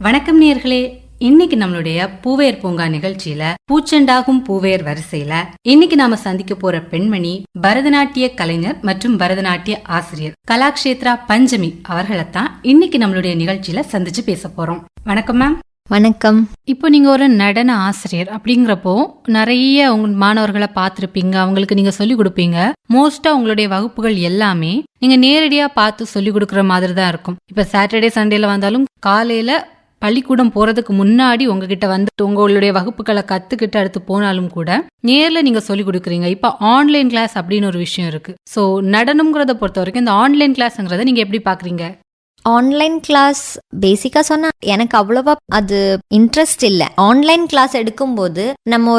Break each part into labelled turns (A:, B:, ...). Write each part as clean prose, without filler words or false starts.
A: வணக்கம் நேயர்களே, இன்னைக்கு நம்மளுடைய பூவேர் பூங்கா நிகழ்ச்சியில பூச்செண்டாகும் பூவேர் வரிசையில இன்னைக்கு நாம சந்திக்க போற பெண்மணி பரதநாட்டிய கலைஞர் மற்றும் பரதநாட்டிய ஆசிரியர் கலாக்ஷேத்ரா பஞ்சமி அவர்களைத்தான் இன்னைக்கு நம்மளுடைய நிகழ்ச்சியில சந்திச்சு பேச போறோம். வணக்கம் மேம்.
B: வணக்கம்.
A: இப்போ நீங்க ஒரு நடன ஆசிரியர் அப்படிங்கிறப்போ நிறைய உங்க மாணவர்களை பார்த்திருப்பீங்க, அவங்களுக்கு நீங்க சொல்லி கொடுப்பீங்க. மோஸ்டா உங்களுடைய வகுப்புகள் எல்லாமே நீங்க நேரடியா பார்த்து சொல்லி கொடுக்கற மாதிரி தான் இருக்கும். இப்ப சாட்டர்டே சண்டேல வந்தாலும் காலையில பள்ளிக்கூடம் போறதுக்கு முன்னாடி உங்ககிட்ட வந்துட்டு உங்களுடைய வகுப்புகளை கத்துக்கிட்டு அடுத்து போனாலும் கூட நேர்ல நீங்க சொல்லி கொடுக்குறீங்க. இப்ப ஆன்லைன் கிளாஸ் அப்படின்னு ஒரு விஷயம் இருக்கு. சோ நடனம்ங்கிறத பொறுத்த வரைக்கும் இந்த ஆன்லைன் கிளாஸ்ங்கிறத நீங்க எப்படி பாக்குறீங்க?
B: ஆன்லைன் கிளாஸ் பேசிக்கா சொன்னா எனக்கு அவ்வளவா அது இன்ட்ரெஸ்ட் இல்லை. ஆன்லைன் கிளாஸ் எடுக்கும்போது நம்ம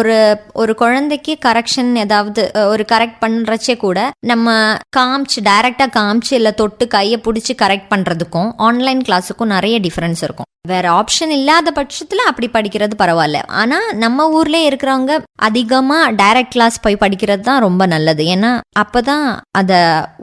B: ஒரு குழந்தைக்கு கரெக்ஷன் ஏதாவது ஒரு கரெக்ட் பண்றச்சே கூட நம்ம டைரக்டா காமிச்சு இல்ல தொட்டு கையை பிடிச்சி கரெக்ட் பண்றதுக்கும் ஆன்லைன் கிளாஸுக்கும் நிறைய டிஃபரன்ஸ் இருக்கும். வேற ஆப்ஷன் இல்லாத பட்சத்துல அப்படி படிக்கிறது பரவாயில்ல. ஆனா நம்ம ஊர்ல இருக்கிறவங்க அதிகமா டைரக்ட் கிளாஸ் போய் படிக்கிறது தான் ரொம்ப நல்லது. ஏன்னா அப்பதான் அத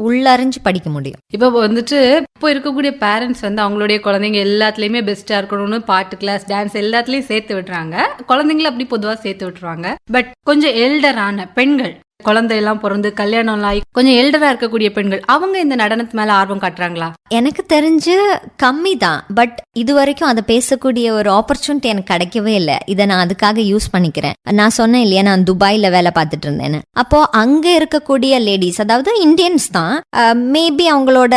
B: உள்ளறிஞ்சு படிக்க முடியும்.
A: இப்ப வந்துட்டு இப்போ இருக்கக்கூடிய பேரண்ட்ஸ் அவங்களுடைய குழந்தைங்க எல்லாத்துலயுமே பெஸ்டா இருக்கணும்னு பாட்டு கிளாஸ், டான்ஸ் எல்லாத்துலயும் சேர்த்து விட்டுறாங்க. குழந்தைங்களை அப்படி பொதுவா சேர்த்து விட்டுருவாங்க. பட் கொஞ்சம் எல்டரான பெண்கள், குழந்தை எல்லாம் பிறந்து கல்யாணம் ஆகி கொஞ்சம் எல்டரா இருக்கக்கூடிய பெண்கள், அவங்க இந்த நடனத்து மேல ஆர்வம் காட்டுறாங்களா?
B: எனக்கு தெரிஞ்சு கம்மி தான். பட் இது வரைக்கும் அதை பேசக்கூடிய ஒரு ஆப்பர்ச்சுனிட்டி எனக்கு கிடைக்கவே இல்லை. இதை நான் அதுக்காக யூஸ் பண்ணிக்கிறேன். நான் சொன்னேன் இல்லையா, நான் துபாயில வேலை பார்த்துட்டு இருந்தேன்னு. அப்போ அங்க இருக்கக்கூடிய லேடிஸ், அதாவது இந்தியன்ஸ் தான், மேபி அவங்களோட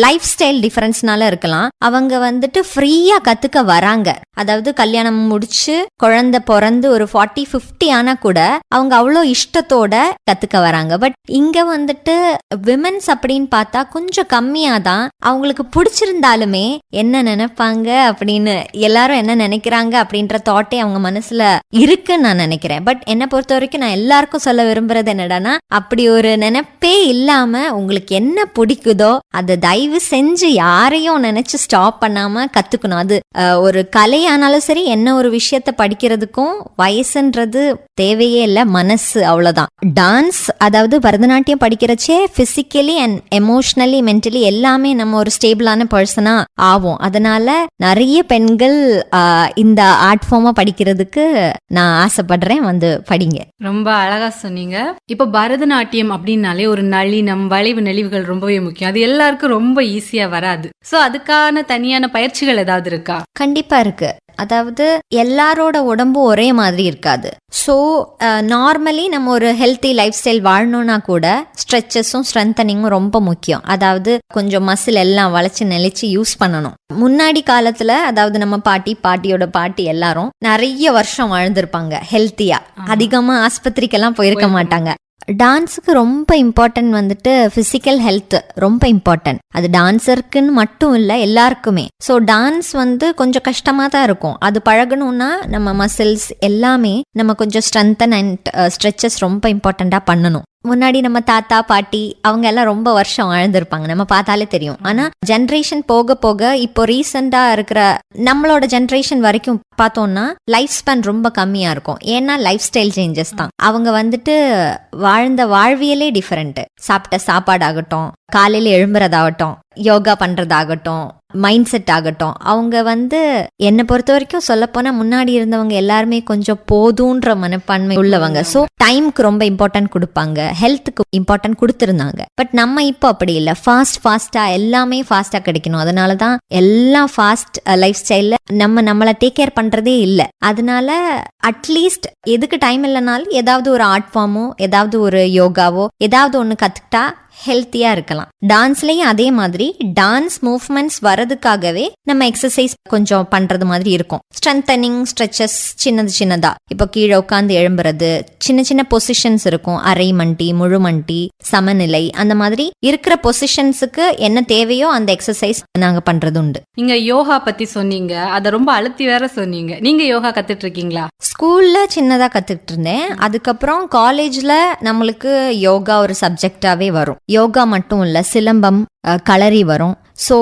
B: லைஃப் ஸ்டைல் டிஃபரன்ஸ்னால இருக்கலாம், அவங்க வந்துட்டு ஃப்ரீயா கத்துக்க வராங்க. அதாவது கல்யாணம் முடிச்சு குழந்தை பிறந்து ஒரு 40-50 ஆனா கூட அவங்க அவ்வளோ இஷ்டத்தோட கத்துக்க வராங்க. பட் இங்க வந்துட்டு விமென்ஸ் அப்படின்னு பார்த்தா கொஞ்சம் கம்மியா தான். அவங்களுக்கு பிடிச்சிருந்தாலுமே என்ன நினைப்பாங்க அப்படின்னு, எல்லாரும் என்ன நினைக்கிறாங்க அப்படின்ற தாட்டே அவங்க மனசுல இருக்குன்னு நான் நினைக்கிறேன். பட் என்னை பொறுத்த வரைக்கும் நான் எல்லாருக்கும் சொல்ல விரும்புறது என்னடானா, அப்படி ஒரு நினைப்பே இல்லாம உங்களுக்கு என்ன பிடிக்குதோ அதை தயவு செஞ்சு யாரையும் நினைச்சு ஸ்டாப் பண்ணாம கத்துக்கணும். அது ஒரு கலையானாலும் சரி, என்ன ஒரு விஷயத்த படிக்கிறதுக்கும் வயசுன்றது தேவையே இல்லை, மனசு அவ்வளவுதான். டான்ஸ், அதாவது பரதநாட்டியம் படிக்கிறச்சே பிசிக்கலி அண்ட் எமோஷனலி மென்டலி எல்லாமே நம்ம ஒரு ஸ்டேபிளான பர்சனா ஆகும். அதனால நிறைய பெண்கள் இந்த ஆர்ட் ஃபார்மா படிக்கிறதுக்கு நான் ஆசைப்படுறேன். வந்து படிங்க.
A: ரொம்ப அழகா சொன்னீங்க. இப்ப பரதநாட்டியம் அப்படின்னாலே ஒரு நளினம், வளைவு நெளிவுகள் ரொம்பவே முக்கியம். அது எல்லாருக்கும் ரொம்ப ஈஸியா வராது. சோ அதுக்கான தனியான பயிற்சிகள் ஏதாவது இருக்கா?
B: கண்டிப்பா இருக்கு. அதாவது எல்லாரோட உடம்பும் ஒரே மாதிரி இருக்காது. ஸோ நார்மலி நம்ம ஒரு ஹெல்த்தி லைஃப் ஸ்டைல் வாழணும்னா கூட ஸ்ட்ரெச்சஸும் ஸ்ட்ரென்தனிங்கும் ரொம்ப முக்கியம். அதாவது கொஞ்சம் மசில் எல்லாம் வளைச்சு நெளிச்சு யூஸ் பண்ணணும். முன்னாடி காலத்துல, அதாவது நம்ம பாட்டியோட பாட்டி எல்லாரும் நிறைய வருஷம் வாழ்ந்திருப்பாங்க ஹெல்த்தியா. அதிகமா ஆஸ்பத்திரிக்கெல்லாம் போயிருக்க மாட்டாங்க. டான்ஸுக்கு ரொம்ப இம்பார்ட்டன்ட் வந்துட்டு பிசிக்கல் ஹெல்த் ரொம்ப இம்பார்ட்டன்ட். அது டான்ஸருக்குன்னு மட்டும் இல்லை, எல்லாருக்குமே. ஸோ டான்ஸ் கொஞ்சம் கஷ்டமா தான் இருக்கும். அது பழகணும்னா நம்ம மசில்ஸ் எல்லாமே நம்ம கொஞ்சம் ஸ்ட்ரென்தன் அண்ட் ஸ்ட்ரெச்சஸ் ரொம்ப இம்பார்ட்டண்டா பண்ணணும். முன்னாடி நம்ம தாத்தா பாட்டி அவங்க எல்லாம் ரொம்ப வருஷம் வாழ்ந்திருப்பாங்க, நம்ம பார்த்தாலே தெரியும். ஆனா ஜென்ரேஷன் போக போக இப்போ ரீசெண்டா இருக்கிற நம்மளோட ஜென்ரேஷன் வரைக்கும் பார்த்தோம்னா லைஃப் ஸ்பேன் ரொம்ப கம்மியா இருக்கும். ஏன்னா லைஃப் ஸ்டைல் சேஞ்சஸ் தான். அவங்க வாழ்ந்த வாழ்வியலே டிஃபரெண்ட். சாப்பிட்ட சாப்பாடாகட்டும், காலையில எழும்புறதாகட்டும், யோகா பண்றதாகட்டும், மைண்ட் செட் ஆகட்டும், அவங்க என்னை பொறுத்த வரைக்கும் சொல்ல போனா முன்னாடி இருந்தவங்க எல்லாருமே கொஞ்சம் போதுன்ற மனப்பான்மை உள்ளவங்க. ஸோ டைமுக்கு ரொம்ப இம்பார்ட்டன்ட் கொடுப்பாங்க, ஹெல்த்துக்கு இம்பார்ட்டன்ட் கொடுத்துருந்தாங்க. பட் நம்ம இப்போ அப்படி இல்லை. ஃபாஸ்டா எல்லாமே ஃபாஸ்டா கிடைக்கணும். அதனாலதான் எல்லாம் ஃபாஸ்ட் லைஃப் ஸ்டைல்ல நம்மளை டேக் கேர் பண்றதே இல்லை. அதனால அட்லீஸ்ட் எதுக்கு டைம் இல்லைனாலும் ஏதாவது ஒரு ஆர்ட் ஃபார்மோ ஏதாவது ஒரு யோகாவோ ஏதாவது ஒன்று கத்துக்கிட்டா ஹெல்த்தியா இருக்கலாம். டான்ஸ்லயும் அதே மாதிரி டான்ஸ் மூவ்மெண்ட்ஸ் வரதுக்காகவே நம்ம எக்ஸசைஸ் கொஞ்சம் பண்றது மாதிரி இருக்கும். ஸ்ட்ரென்தனிங், ஸ்ட்ரெச்சஸ் சின்னதா. இப்போ கீழே உட்காந்து எழும்புறது, சின்ன பொசிஷன்ஸ் இருக்கும். அரை மண்டி, முழு மண்டி, சமநிலை, அந்த மாதிரி இருக்கிற பொசிஷன்ஸுக்கு என்ன தேவையோ அந்த எக்ஸசைஸ் நாங்க பண்றது உண்டு.
A: நீங்க யோகா பத்தி சொன்னீங்க, அத ரொம்ப அழுத்தி வேற சொன்னீங்க. நீங்க யோகா கத்துட்டு இருக்கீங்களா?
B: ஸ்கூல்ல சின்னதா கத்துக்கிட்டு இருந்தேன். அதுக்கப்புறம் காலேஜ்ல நம்மளுக்கு யோகா ஒரு சப்ஜெக்டாவே வரும். யோகா மட்டும் இல்ல, சிலம்பம், களரி வரும். ஸோ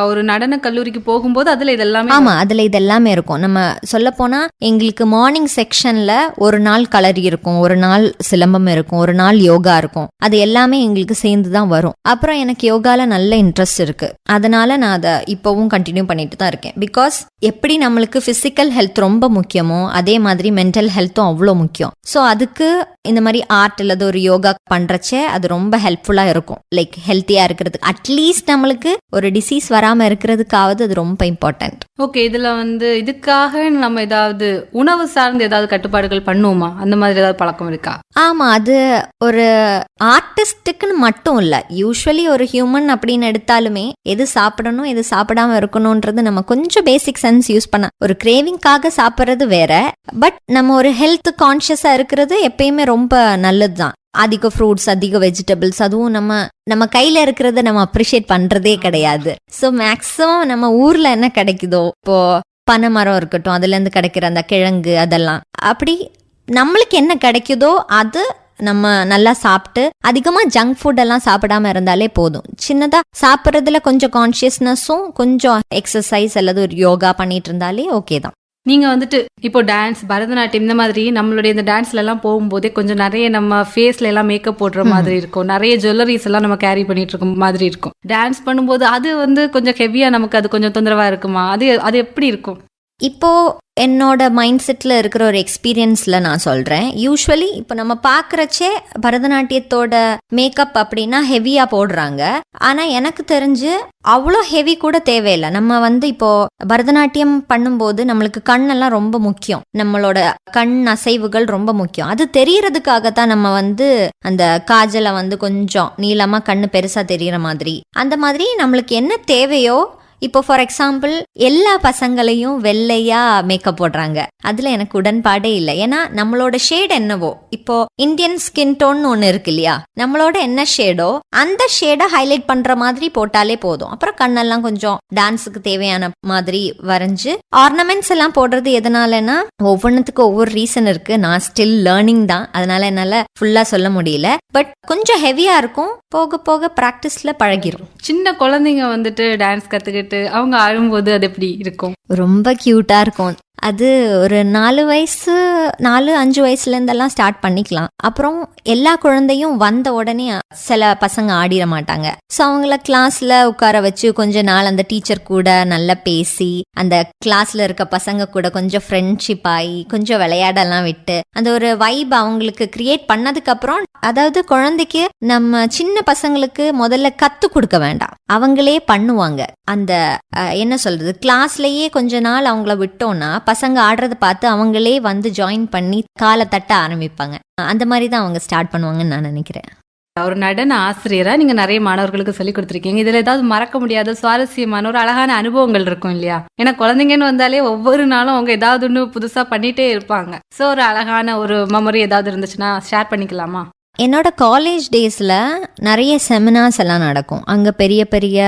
A: ஒரு நடன கல்லூரிக்கு போகும்போது அதுல இதெல்லாமே
B: ஆமா, அதுல இதெல்லாமே இருக்கும். நம்ம சொல்ல போனா எங்களுக்கு மார்னிங் செக்ஷன்ல ஒரு நாள் கலரி இருக்கும், ஒரு நாள் சிலம்பம் இருக்கும், ஒரு நாள் யோகா இருக்கும். அது எல்லாமே எங்களுக்கு சேர்ந்து தான் வரும். அப்புறம் எனக்கு யோகால நல்ல இன்ட்ரெஸ்ட் இருக்கு, அதனால நான் அதை இப்பவும் கண்டினியூ பண்ணிட்டு தான் இருக்கேன். பிகாஸ் எப்படி நம்மளுக்கு பிசிக்கல் ஹெல்த் ரொம்ப முக்கியமோ அதே மாதிரி மென்டல் ஹெல்த்தும் அவ்வளோ முக்கியம். ஸோ அதுக்கு இந்த மாதிரி ஆர்ட் அல்லது ஒரு யோகா பண்றச்சே அது ரொம்ப ஹெல்ப்ஃபுல்லா இருக்கும். லைக் ஹெல்த்தியா இருக்கிறதுக்கு, அட்லீஸ்ட் நம்மளுக்கு ஒரு டிசீஸ் வராம இருக்கிறதுக்காவது அது ரொம்ப இம்பார்ட்டன்ட்.
A: ஓகே, இதுல இதுக்காக நம்ம ஏதாவது உணவு சார்ந்து ஏதாவது கட்டுப்பாடுகள் பண்ணுவோமா? அந்த மாதிரி ஏதாவது பழக்கம் இருக்கா?
B: ஆமா, அது ஒரு ஆர்டிஸ்டுக்குன்னு மட்டும் இல்ல, யூஸ்வலி ஒரு ஹியூமன் அப்படின்னு எடுத்தாலுமே எது சாப்பிடணும் எது சாப்பிடாம இருக்கணும்ன்றது நம்ம கொஞ்சம் பேசிக் சென்ஸ் யூஸ் பண்ண. ஒரு கிரேவிங்காக சாப்பிட்றது வேற, பட் நம்ம ஒரு ஹெல்த் கான்ஷியஸா இருக்கிறது எப்பயுமே ரொம்ப நல்லதுதான். அதிக ஃப்ரூட்ஸ், அதிக வெஜிடபிள்ஸ், அதுவும் நம்ம கையில இருக்கிறத நம்ம அப்ரிஷியேட் பண்றதே கிடையாது. ஸோ மேக்ஸிமம் நம்ம ஊர்ல என்ன கிடைக்குதோ, இப்போ பனை மரம் இருக்கட்டும், அதுல இருந்து கிடைக்கிற அந்த கிழங்கு, அதெல்லாம் அப்படி நம்மளுக்கு என்ன கிடைக்குதோ அது நம்ம நல்லா சாப்பிட்டு, அதிகமா ஜங்க் ஃபுட் எல்லாம் சாப்பிடாம இருந்தாலே போதும். சின்னதா சாப்பிட்றதுல கொஞ்சம் கான்ஷியஸ்னஸும் கொஞ்சம் எக்ஸசைஸ் அல்லது ஒரு யோகா பண்ணிட்டு இருந்தாலே ஓகே தான்.
A: நீங்க இப்போ டான்ஸ், பரதநாட்டியம் இந்த மாதிரி நம்மளுடைய இந்த டான்ஸ்ல எல்லாம் போகும்போதே கொஞ்சம் நிறைய நம்ம ஃபேஸ்ல எல்லாம் மேக்கப் போடுற மாதிரி இருக்கும், நிறைய ஜுவல்லரிஸ் எல்லாம் நம்ம கேரி பண்ணிட்டு இருக்க மாதிரி இருக்கும். டான்ஸ் பண்ணும்போது அது கொஞ்சம் ஹெவியா நமக்கு அது கொஞ்சம் தொந்தரவா இருக்குமா? அது எப்படி இருக்கும்?
B: இப்போ என்னோட மைண்ட் செட்டில் இருக்கிற ஒரு எக்ஸ்பீரியன்ஸில் நான் சொல்கிறேன். யூஸ்வலி இப்போ நம்ம பார்க்குறச்சே பரதநாட்டியத்தோட மேக்கப் அப்படின்னா ஹெவியாக போடுறாங்க. ஆனால் எனக்கு தெரிஞ்சு அவ்வளோ ஹெவி கூட தேவையில்லை. நம்ம இப்போ பரதநாட்டியம் பண்ணும்போது நம்மளுக்கு கண்ணெல்லாம் ரொம்ப முக்கியம், நம்மளோட கண் அசைவுகள் ரொம்ப முக்கியம். அது தெரியறதுக்காகத்தான் நம்ம அந்த காஜலை கொஞ்சம் நீளமாக கண்ணு பெருசாக தெரியற மாதிரி, அந்த மாதிரி நம்மளுக்கு என்ன தேவையோ. இப்போ ஃபார் எக்ஸாம்பிள் எல்லா பசங்களையும் வெள்ளையா மேக்கப் போடுறாங்க, அதுல எனக்கு உடன்பாடே இல்லை. ஏன்னா நம்மளோட ஷேட் என்னவோ, இப்போ இந்தியன் ஸ்கின் டோன் ஒன்று இருக்கு இல்லையா, நம்மளோட என்ன ஷேடோ அந்த ஷேடை ஹைலைட் பண்ற மாதிரி போட்டாலே போதும். அப்புறம் கண்ணெல்லாம் கொஞ்சம் டான்ஸுக்கு தேவையான மாதிரி வரைஞ்சு, ஆர்னமெண்ட்ஸ் எல்லாம் போடுறது எதனாலன்னா ஒவ்வொன்றுத்துக்கு ஒவ்வொரு ரீசன் இருக்கு. நான் ஸ்டில் லேர்னிங் தான், அதனால என்னால ஃபுல்லா சொல்ல முடியல. பட் கொஞ்சம் ஹெவியா இருக்கும், போக போக பிராக்டிஸ்ல பழகிரும்.
A: சின்ன குழந்தைங்க டான்ஸ் கத்துக்கிட்டு அவங்க ஆடும்போது அது எப்படி இருக்கும்?
B: ரொம்ப கியூட்டா இருக்கும். அது ஒரு 4 வயசு 4-5 வயசுல இருந்தெல்லாம் ஸ்டார்ட் பண்ணிக்கலாம். அப்புறம் எல்லா குழந்தையும் வந்த உடனே சில பசங்க ஆடிட மாட்டாங்க. ஸோ அவங்கள கிளாஸ்ல உட்கார வச்சு கொஞ்ச நாள் அந்த டீச்சர் கூட நல்லா பேசி, அந்த கிளாஸ்ல இருக்க பசங்க கூட கொஞ்சம் ஃப்ரெண்ட்ஷிப் ஆகி கொஞ்சம் விளையாடலாம் விட்டு, அந்த ஒரு வைப் அவங்களுக்கு கிரியேட் பண்ணதுக்கு அப்புறம், அதாவது குழந்தைக்கு நம்ம சின்ன பசங்களுக்கு முதல்ல கத்து கொடுக்க வேண்டாம், அவங்களே பண்ணுவாங்க. அந்த என்ன சொல்றது, கிளாஸ்லயே கொஞ்ச நாள் அவங்கள விட்டோம்னா பசங்க ஆடுறத பார்த்து அவங்களே ஜாயின் பண்ணி காலை தட்ட ஆரம்பிப்பாங்க. அந்த மாதிரி தான் அவங்க ஸ்டார்ட் பண்ணுவாங்கன்னு நான் நினைக்கிறேன்.
A: ஒரு நடன ஆசிரியரா நீங்க நிறைய மாணவர்களுக்கு சொல்லி கொடுத்துருக்கீங்க. இதுல ஏதாவது மறக்க முடியாத சுவாரஸ்யமான ஒரு அழகான அனுபவங்கள் இருக்கும் இல்லையா? ஏன்னா குழந்தைங்கன்னு வந்தாலே ஒவ்வொரு நாளும் அவங்க ஏதாவது ஒன்று புதுசா பண்ணிட்டே இருப்பாங்க. ஸோ ஒரு அழகான ஒரு மெமரி ஏதாவது இருந்துச்சுன்னா ஷேர் பண்ணிக்கலாமா?
B: என்னோட காலேஜ் டேஸ்ல நிறைய செமினார்ஸ் எல்லாம் நடக்கும். அங்க பெரிய பெரிய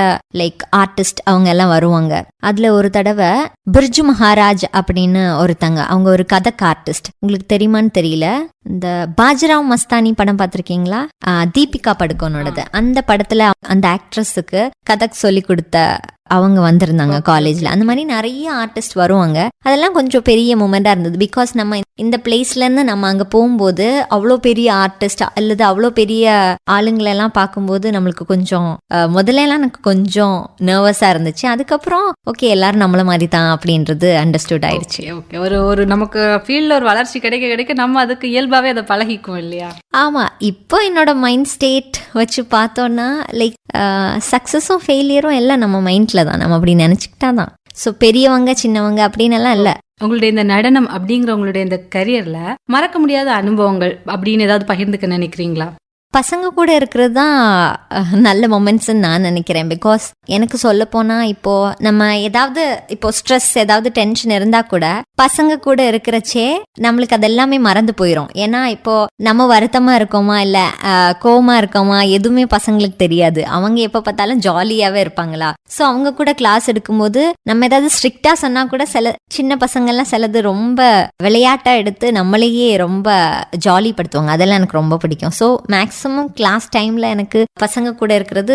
B: லைக் ஆர்டிஸ்ட் அவங்க எல்லாம் வருவாங்க. அதுல ஒரு தடவை பிர்ஜு மகாராஜ் அப்படின்னு ஒருத்தங்க, அவங்க ஒரு கதக் ஆர்டிஸ்ட். உங்களுக்கு தெரியுமான்னு தெரியல, இந்த பாஜிராவ் மஸ்தானி படம் பார்த்திருக்கீங்களா? தீபிகா படுகோனோடது. அந்த படத்துல அந்த ஆக்ட்ரஸுக்கு கதக் சொல்லி கொடுத்த அவங்க வந்திருந்தாங்க காலேஜ்ல. அந்த மாதிரி நிறைய ஆர்டிஸ்ட் வருவாங்க. அதெல்லாம் கொஞ்சம் பெரிய மூமெண்டா இருந்தது. பிகாஸ் நம்ம இந்த பிளேஸ்ல இருந்து நம்ம அங்க போகும்போது அவ்வளோ பெரிய ஆர்டிஸ்ட் அல்லது அவ்வளோ பெரிய ஆளுங்களெல்லாம் பார்க்கும்போது நம்மளுக்கு கொஞ்சம் முதல்ல எல்லாம் எனக்கு கொஞ்சம் நர்வஸா இருந்துச்சு. அதுக்கப்புறம் ஓகே, எல்லாரும் நம்மள மாதிரி தான் அப்படின்றது அண்டர்ஸ்டுட் ஆயிடுச்சு.
A: ஓகே, ஒரு நமக்கு ஃபீல்ட்ல ஒரு வளர்ச்சி கிடைக்க கிடைக்க நம்ம அதுக்கு இயல்பாவே அதை பழகிக்கும் இல்லையா?
B: ஆமா, இப்போ என்னோட மைண்ட் ஸ்டேட் வச்சு பார்த்தோம்னா லைக் சக்சஸும் ஃபெயிலியரும் எல்லாம் நம்ம மைண்ட்ல தான், நம்ம அப்படி நினைச்சுக்கிட்டா தான். ஸோ பெரியவங்க சின்னவங்க அப்படின்னு எல்லாம் இல்லை.
A: உங்களுடைய இந்த நடனம் அப்படிங்கிற உங்களுடைய இந்த கரியர்ல மறக்க முடியாத அனுபவங்கள் அப்படின்னு ஏதாவது பகிர்ந்துக்க நினைக்கிறீங்களா?
B: பசங்க கூட இருக்கிறது தான் நல்ல மொமெண்ட்ஸ்ன்னு நான் நினைக்கிறேன். பிகாஸ் எனக்கு சொல்ல போனா இப்போ நம்ம ஏதாவது இப்போ ஸ்ட்ரெஸ் ஏதாவது டென்ஷன் இருந்தா கூட பசங்க கூட இருக்கிறச்சே நம்மளுக்கு அதெல்லாமே மறந்து போயிடும். ஏன்னா இப்போ நம்ம வருத்தமா இருக்கோமா இல்ல கோவமா இருக்கோமா எதுவுமே பசங்களுக்கு தெரியாது. அவங்க எப்ப பார்த்தாலும் ஜாலியாவே இருப்பாங்களா. ஸோ அவங்க கூட கிளாஸ் எடுக்கும்போது நம்ம ஏதாவது ஸ்ட்ரிக்டா சொன்னா கூட சில சின்ன பசங்கள்லாம் சிலது ரொம்ப விளையாட்டா எடுத்து நம்மளையே ரொம்ப ஜாலி படுத்துவாங்க. அதெல்லாம் எனக்கு ரொம்ப பிடிக்கும். ஸோ மேக்ஸிமம் மேக்ஸிமம் கிளாஸ் டைம்ல எனக்கு பசங்க கூட இருக்கிறது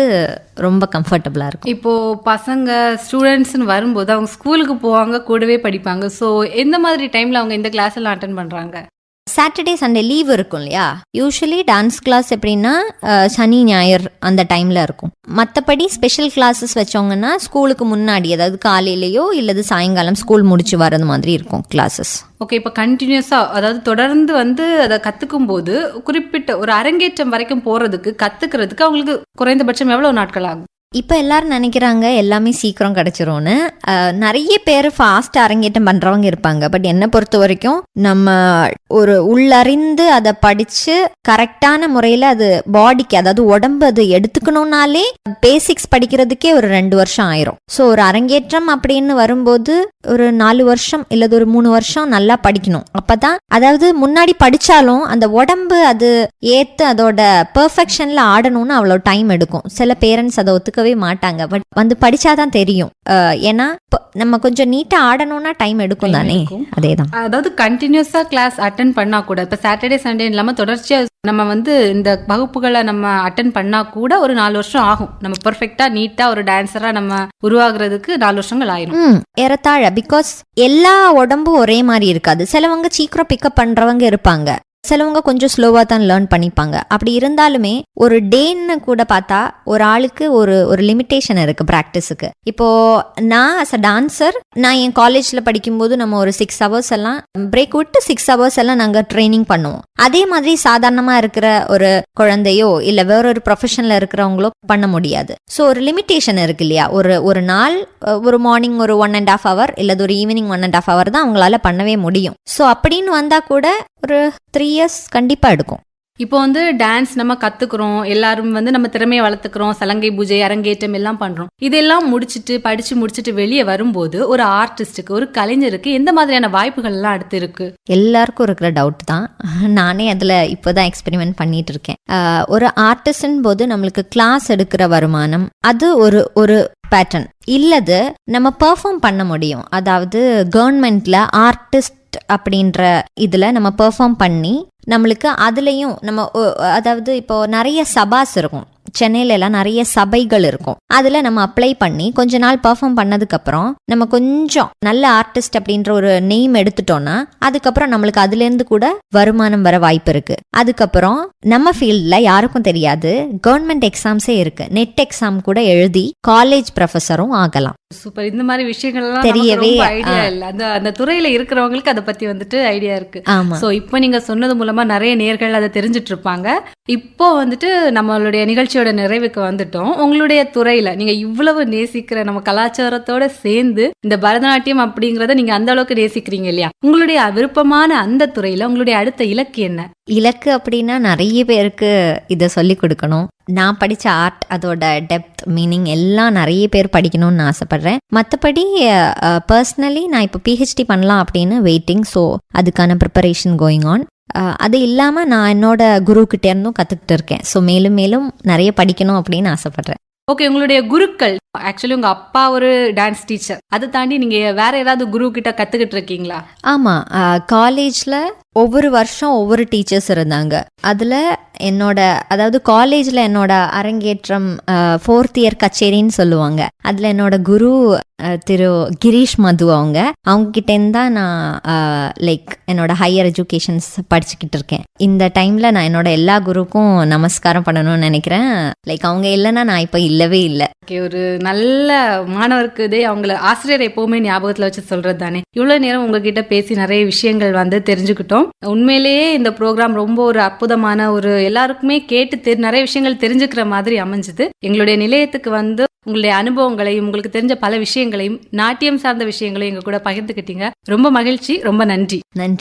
B: ரொம்ப கம்ஃபர்டபுளா இருக்கும்.
A: இப்போ பசங்க ஸ்டூடெண்ட்ஸ்னு வரும்போது அவங்க ஸ்கூலுக்கு போவாங்க, கூடவே படிப்பாங்க. ஸோ எந்த மாதிரி டைம்ல அவங்க இந்த கிளாஸ் எல்லாம் அட்டன் பண்றாங்க?
B: சாட்டர்டே சண்டே லீவ் இருக்கும் இல்லையா, யூஸ்வலி டான்ஸ் கிளாஸ் எப்படின்னா சனி ஞாயிறு அந்த டைம்ல இருக்கும். மற்றபடி ஸ்பெஷல் கிளாஸஸ் வச்சவங்கன்னா ஸ்கூலுக்கு முன்னாடி, அதாவது காலையிலேயோ இல்லது சாயங்காலம் ஸ்கூல் முடிச்சு வர்றது மாதிரி இருக்கும் கிளாஸஸ்.
A: ஓகே, இப்போ கண்டினியூஸா அதாவது தொடர்ந்து வந்து அதை கத்துக்கும் போது குறிப்பிட்ட ஒரு அரங்கேற்றம் வரைக்கும் போறதுக்கு கத்துக்கிறதுக்கு அவங்களுக்கு குறைந்தபட்சம் எவ்வளவு நாட்கள் ஆகும்?
B: இப்போ எல்லாரும் நினைக்கிறாங்க எல்லாமே சீக்கிரம் கிடைச்சிரும்னு. நிறைய பேர் ஃபாஸ்ட் அரங்கேற்றம் பண்றவங்க இருப்பாங்க. பட் என்னை பொறுத்த வரைக்கும் நம்ம ஒரு உள்ளறிந்து அதை படிச்சு கரெக்டான முறையில் அது பாடிக்கு, அதாவது உடம்பு அது எடுத்துக்கணும்னாலே பேசிக்ஸ் படிக்கிறதுக்கே ஒரு 2 வருஷம் ஆயிரும். ஸோ ஒரு அரங்கேற்றம் அப்படின்னு வரும்போது ஒரு 4 வருஷம் இல்லது ஒரு 3 வருஷம் நல்லா படிக்கணும். அப்பதான், அதாவது முன்னாடி படிச்சாலும் அந்த உடம்பு அது ஏத்து அதோட பெர்ஃபெக்ஷன்ல ஆடணும்னு அவ்வளோ டைம் எடுக்கும். சில பேரண்ட்ஸ் அதை ஒத்துக்கவே மாட்டாங்க. பட் வந்து படிச்சாதான் தெரியும். ஏன்னா நம்ம கொஞ்சம் நீட்டா ஆடணும்னா டைம் எடுக்கும் தானே. அதேதான்,
A: அதாவது கண்டினியூஸா கிளாஸ் அட்டன் பண்ணா கூட, இப்ப சாட்டர்டே சண்டே இல்லாம தொடர்ச்சியா நம்ம வந்து இந்த வகுப்புகளை நம்ம அட்டன் பண்ணா கூட ஒரு 4 வருஷம் ஆகும். நம்ம பெர்ஃபெக்டா நீட்டா ஒரு டான்ஸரா நம்ம உருவாகுறதுக்கு 4 வருஷங்கள் ஆயிரும்
B: ஏறத்தாழ. பிகாஸ் எல்லா உடம்பும் ஒரே மாதிரி இருக்காது. சிலவங்க சீக்கிரம் பிக்கப் பண்றவங்க இருப்பாங்க, சிலவங்க கொஞ்சம் ஸ்லோவா தான் லேர்ன் பண்ணிப்பாங்க. அப்படி இருந்தாலுமே ஒரு டேன்னு கூட பார்த்தா ஒரு ஆளுக்கு ஒரு லிமிட்டேஷன் இருக்கு பிராக்டிஸுக்கு. இப்போ நான் அஸ் அ டான்சர், நான் என் காலேஜ்ல படிக்கும்போது நம்ம ஒரு 6 hours எல்லாம் பிரேக் விட்டு 6 hours எல்லாம் நாங்க ட்ரைனிங் பண்ணுவோம். அதே மாதிரி சாதாரணமா இருக்கிற ஒரு குழந்தையோ இல்ல வேறொரு ப்ரொஃபஷன்ல இருக்கிறவங்களோ பண்ண முடியாது. ஸோ ஒரு லிமிட்டேஷன் இருக்கு இல்லையா. ஒரு நாள், ஒரு மார்னிங் ஒரு 1.5 hour இல்லது ஒரு ஈவினிங் 1.5 hour தான் அவங்களால பண்ணவே முடியும். ஸோ அப்படின்னு வந்தா கூட ஒரு 3 years கண்டிப்பா எடுக்கும்.
A: இப்போ வந்து டான்ஸ் நம்ம கத்துக்கிறோம், எல்லாரும் வந்து நம்ம திறமையை வளர்த்துக்கிறோம், சலங்கை பூஜை, அரங்கேற்றம் எல்லாம் பண்றோம். இதெல்லாம் படிச்சு முடிச்சுட்டு வெளியே வரும்போது ஒரு ஆர்டிஸ்டுக்கு, ஒரு கலைஞருக்கு எந்த மாதிரியான வாய்ப்புகள் எல்லாம் அடுத்து இருக்கு?
B: எல்லாருக்கும் இருக்கிற டவுட் தான். நானே அதுல இப்போதான் எக்ஸ்பெரிமெண்ட் பண்ணிட்டு இருக்கேன். ஒரு ஆர்டிஸ்ட் போது நம்மளுக்கு கிளாஸ் எடுக்கிற வருமானம் அது ஒரு பேட்டர்ன் இல்லது நம்ம பெர்ஃபார்ம் பண்ண முடியும். அதாவது கவர்மெண்ட்ல ஆர்டிஸ்ட் அப்படின்ற இதுல நம்ம பெர்ஃபார்ம் பண்ணி நம்மளுக்கு அதுலயும் நம்ம, அதாவது இப்போ நிறைய சபாஸ் இருக்கும், சென்னையில எல்லாம் நிறைய சபைகள் இருக்கும். அதுல நம்ம அப்ளை பண்ணி கொஞ்ச நாள் பெர்ஃபார்ம் பண்ணதுக்கு அப்புறம் நம்ம கொஞ்சம் நல்ல ஆர்டிஸ்ட் அப்படின்ற ஒரு நேம் எடுத்துட்டோம்னா அதுக்கப்புறம் நம்மளுக்கு அதுல இருந்து கூட வருமானம் வர வாய்ப்பு இருக்கு. அதுக்கப்புறம் நம்ம ஃபீல்ட்ல யாருக்கும் தெரியாது, கவர்மெண்ட் எக்ஸாம்ஸே இருக்கு, நெட் எக்ஸாம் கூட எழுதி காலேஜ் ப்ரொஃபஸரும் ஆகலாம்.
A: சூப்பர். இந்த மாதிரி விஷயங்கள் எல்லாம்
B: தெரியவே
A: ஐடியா இல்ல. அந்த துறையில இருக்கிறவங்களுக்கு அதை பத்தி வந்துட்டு ஐடியா இருக்கு.
B: ஆமா.
A: சோ இப்போ நீங்க சொன்னது மூலமா நிறைய நேர்கள் அதை தெரிஞ்சிட்டு இருப்பாங்க. இப்போ வந்துட்டு நம்மளுடைய நிகழ்ச்சியோட நிறைவுக்கு வந்துட்டோம். உங்களுடைய துறையில நீங்க இவ்வளவு நேசிக்கிற நம்ம கலாச்சாரத்தோட சேர்ந்து இந்த பரதநாட்டியம் அப்படிங்கறத நீங்க அந்த அளவுக்கு நேசிக்கிறீங்க இல்லையா, உங்களுடைய விருப்பமான அந்த துறையில உங்களுடைய அடுத்த இலக்கு என்ன?
B: இலக்கு அப்படின்னா நிறைய பேருக்கு இதை சொல்லி கொடுக்கணும். நான் படித்த ஆர்ட், அதோட டெப்த் மீனிங் எல்லாம் நிறைய பேர் படிக்கணும்னு ஆசைப்படுறேன். மற்றபடி பர்சனலி நான் இப்போ பிஹெச்டி பண்ணலாம் அப்படின்னு வெயிட்டிங். ஸோ அதுக்கான ப்ரிப்பரேஷன் கோயிங் ஆன். அது இல்லாமல் நான் என்னோட குரு கிட்டே இருந்தும் கற்றுக்கிட்டு இருக்கேன். ஸோ மேலும் மேலும் நிறைய படிக்கணும் அப்படின்னு ஆசைப்படுறேன்.
A: ஓகே, உங்களுடைய குருக்கள், ஆக்சுவலி உங்க அப்பா ஒரு டான்ஸ் டீச்சர், அதை தாண்டி நீங்க வேற ஏதாவது குரு கிட்ட கத்துக்கிட்டு இருக்கீங்களா?
B: ஆமா, காலேஜ்ல ஒவ்வொரு வருஷம் ஒவ்வொரு டீச்சர்ஸ் இருந்தாங்க. அதுல அதாவது காலேஜ்ல என்னோட அரங்கேற்றம் 4th year கச்சேரின்னு சொல்லுவாங்க. அதுல என்னோட குரு திரு கிரீஷ் மது, அவங்க கிட்ட இருந்தா நான் லைக் என்னோட ஹையர் எஜுகேஷன்ஸ் படிச்சுக்கிட்டு இருக்கேன். இந்த டைம்ல நான் என்னோட எல்லா குருக்கும் நமஸ்காரம் பண்ணணும்னு நினைக்கிறேன். லைக் அவங்க இல்லைன்னா நான் இப்ப இல்லவே இல்லை.
A: ஒரு நல்ல மாணவருக்கு இதே அவங்கள ஆசிரியர் எப்பவுமே ஞாபகத்துல வச்சு சொல்றது தானே. இவ்வளவு நேரம் உங்ககிட்ட பேசி நிறைய விஷயங்கள் வந்து தெரிஞ்சுக்கிட்டோம். உண்மையிலேயே இந்த ப்ரோக்ராம் ரொம்ப ஒரு அற்புதமான, ஒரு எல்லாருக்குமே கேட்டு நிறைய விஷயங்கள் தெரிஞ்சுக்கிற மாதிரி அமைஞ்சது. எங்களுடைய நிலையத்துக்கு வந்து உங்களுடைய அனுபவங்களையும் உங்களுக்கு தெரிஞ்ச பல விஷயங்களையும் நாட்டியம் சார்ந்த விஷயங்களையும் எங்க கூட பகிர்ந்துக்கிட்டீங்க. ரொம்ப மகிழ்ச்சி. ரொம்ப நன்றி.
B: நன்றி.